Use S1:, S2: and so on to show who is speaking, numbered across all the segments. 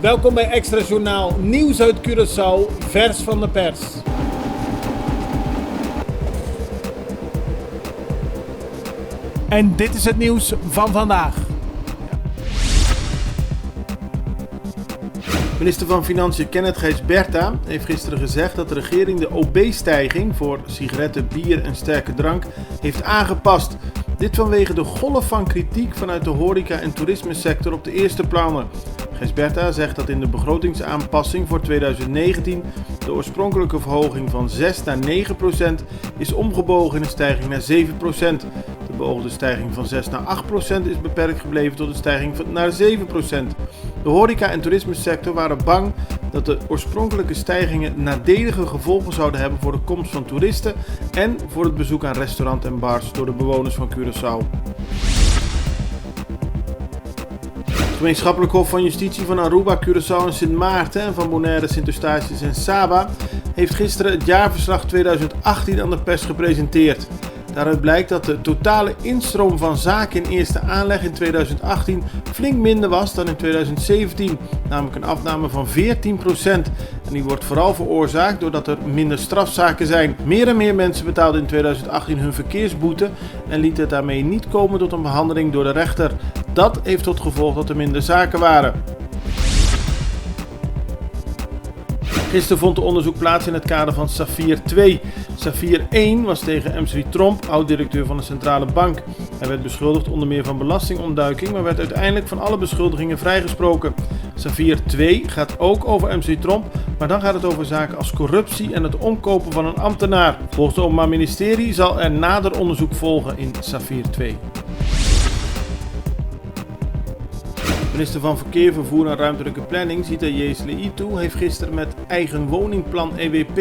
S1: Welkom bij Extra Journaal, nieuws uit Curaçao, vers van de pers. En dit is het nieuws van vandaag.
S2: Minister van Financiën Kenneth Gijsberta heeft gisteren gezegd dat de regering de OB-stijging voor sigaretten, bier en sterke drank heeft aangepast. Dit vanwege de golf van kritiek vanuit de horeca- en toerismesector op de eerste plannen. Gijsberta zegt dat in de begrotingsaanpassing voor 2019 de oorspronkelijke verhoging van 6 naar 9% is omgebogen in een stijging naar 7%. De beoogde stijging van 6 naar 8% is beperkt gebleven tot een stijging naar 7%. De horeca- en toerismesector waren bang dat de oorspronkelijke stijgingen nadelige gevolgen zouden hebben voor de komst van toeristen en voor het bezoek aan restaurants en bars door de bewoners van Curaçao. Het gemeenschappelijk hof van justitie van Aruba, Curaçao en Sint Maarten en van Bonaire, Sint-Eustatius en Saba heeft gisteren het jaarverslag 2018 aan de pers gepresenteerd. Daaruit blijkt dat de totale instroom van zaken in eerste aanleg in 2018 flink minder was dan in 2017, namelijk een afname van 14%. En die wordt vooral veroorzaakt doordat er minder strafzaken zijn. Meer en meer mensen betaalden in 2018 hun verkeersboete en lieten het daarmee niet komen tot een behandeling door de rechter. Dat heeft tot gevolg dat er minder zaken waren. Gisteren vond de onderzoek plaats in het kader van Safir 2. Safir 1 was tegen M.C. Tromp, oud-directeur van de Centrale Bank. Hij werd beschuldigd onder meer van belastingontduiking, maar werd uiteindelijk van alle beschuldigingen vrijgesproken. Safir 2 gaat ook over M.C. Tromp, maar dan gaat het over zaken als corruptie en het omkopen van een ambtenaar. Volgens het Openbaar Ministerie zal er nader onderzoek volgen in Safir 2. Minister van Verkeer, Vervoer en Ruimtelijke Planning, Zita Jezle-Itu, heeft gisteren met Eigen Woningplan EWP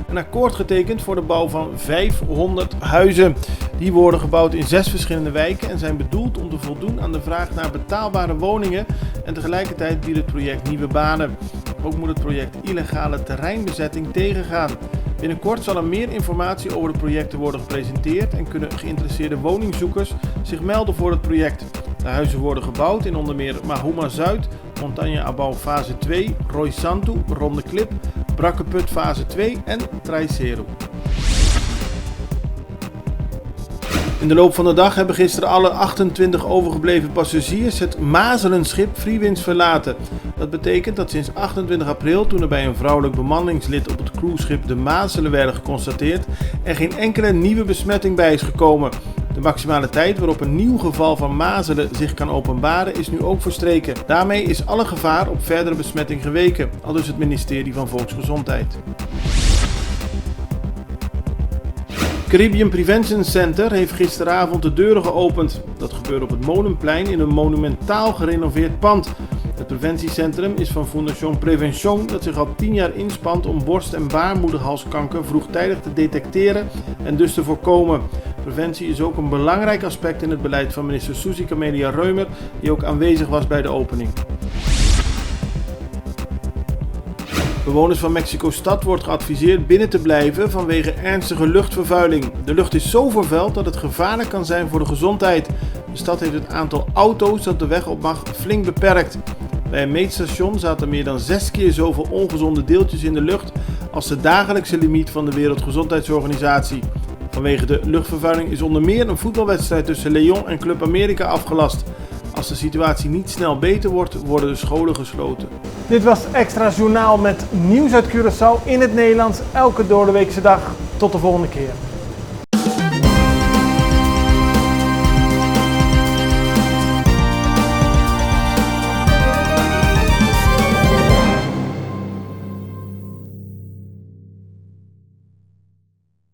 S2: een akkoord getekend voor de bouw van 500 huizen. Die worden gebouwd in 6 verschillende wijken en zijn bedoeld om te voldoen aan de vraag naar betaalbare woningen en tegelijkertijd biedt het project nieuwe banen. Ook moet het project illegale terreinbezetting tegengaan. Binnenkort zal er meer informatie over de projecten worden gepresenteerd en kunnen geïnteresseerde woningzoekers zich melden voor het project. De huizen worden gebouwd in onder meer Mahuma Zuid, Montagne Abau fase 2, Roy Santu, Ronde Klip, Brakkeput fase 2 en Traiceru. In de loop van de dag hebben gisteren alle 28 overgebleven passagiers het Mazelenschip Freewinds verlaten. Dat betekent dat sinds 28 april, toen er bij een vrouwelijk bemanningslid op het cruiseschip de Mazelen werden geconstateerd, er geen enkele nieuwe besmetting bij is gekomen. De maximale tijd waarop een nieuw geval van mazelen zich kan openbaren is nu ook verstreken. Daarmee is alle gevaar op verdere besmetting geweken, aldus het ministerie van Volksgezondheid. Caribbean Prevention Center heeft gisteravond de deuren geopend. Dat gebeurde op het Molenplein in een monumentaal gerenoveerd pand. Het preventiecentrum is van Fondation Prevention dat zich al 10 jaar inspant om borst- en baarmoederhalskanker vroegtijdig te detecteren en dus te voorkomen. Preventie is ook een belangrijk aspect in het beleid van minister Suzy Camelia Reumer, die ook aanwezig was bij de opening. Bewoners van Mexico-stad wordt geadviseerd binnen te blijven vanwege ernstige luchtvervuiling. De lucht is zo vervuild dat het gevaarlijk kan zijn voor de gezondheid. De stad heeft het aantal auto's dat de weg op mag flink beperkt. Bij een meetstation zaten meer dan 6 keer zoveel ongezonde deeltjes in de lucht als de dagelijkse limiet van de Wereldgezondheidsorganisatie. Vanwege de luchtvervuiling is onder meer een voetbalwedstrijd tussen Lyon en Club America afgelast. Als de situatie niet snel beter wordt, worden de scholen gesloten.
S1: Dit was Extra Journaal met nieuws uit Curaçao in het Nederlands, elke doordeweekse dag. Tot de volgende keer.